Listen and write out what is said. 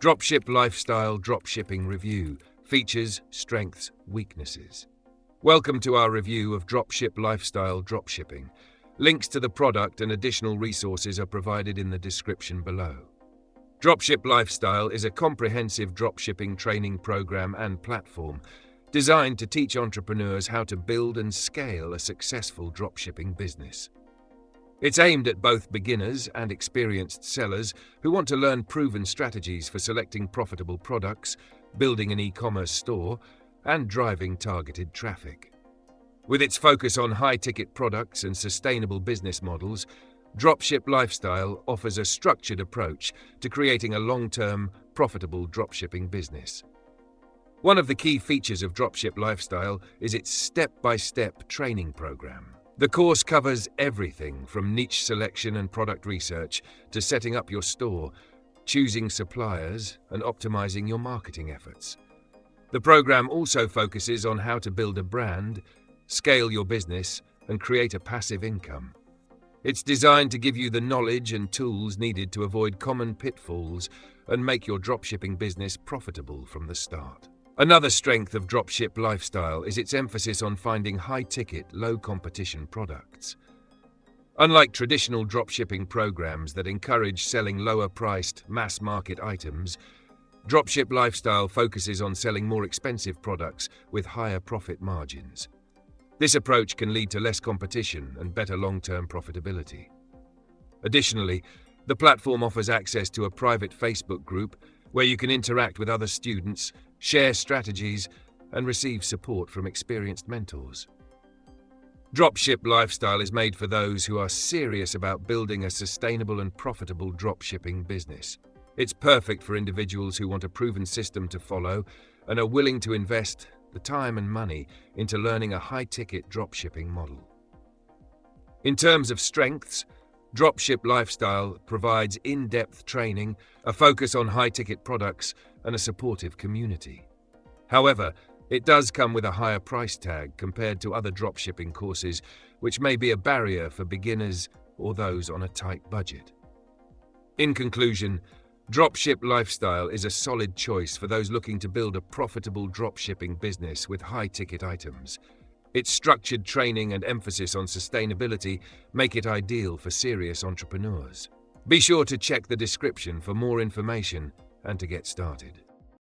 Dropship Lifestyle Dropshipping Review. Features, Strengths, Weaknesses. Welcome to our review of Dropship Lifestyle Dropshipping. Links to the product and additional resources are provided in the description below. Dropship Lifestyle is a comprehensive dropshipping training program and platform designed to teach entrepreneurs how to build and scale a successful dropshipping business. It's aimed at both beginners and experienced sellers who want to learn proven strategies for selecting profitable products, building an e-commerce store, and driving targeted traffic. With its focus on high-ticket products and sustainable business models, Dropship Lifestyle offers a structured approach to creating a long-term, profitable dropshipping business. One of the key features of Dropship Lifestyle is its step-by-step training program. The course covers everything from niche selection and product research to setting up your store, choosing suppliers, and optimizing your marketing efforts. The program also focuses on how to build a brand, scale your business, and create a passive income. It's designed to give you the knowledge and tools needed to avoid common pitfalls and make your dropshipping business profitable from the start. Another strength of Dropship Lifestyle is its emphasis on finding high-ticket, low-competition products. Unlike traditional dropshipping programs that encourage selling lower-priced, mass-market items, Dropship Lifestyle focuses on selling more expensive products with higher profit margins. This approach can lead to less competition and better long-term profitability. Additionally, the platform offers access to a private Facebook group where you can interact with other students, share strategies, and receive support from experienced mentors. Dropship Lifestyle is made for those who are serious about building a sustainable and profitable dropshipping business. It's perfect for individuals who want a proven system to follow and are willing to invest the time and money into learning a high-ticket dropshipping model. In terms of strengths, Dropship Lifestyle provides in-depth training, a focus on high-ticket products, and a supportive community. However, it does come with a higher price tag compared to other dropshipping courses, which may be a barrier for beginners or those on a tight budget. In conclusion, Dropship Lifestyle is a solid choice for those looking to build a profitable dropshipping business with high-ticket items. Its structured training and emphasis on sustainability make it ideal for serious entrepreneurs. Be sure to check the description for more information and to get started.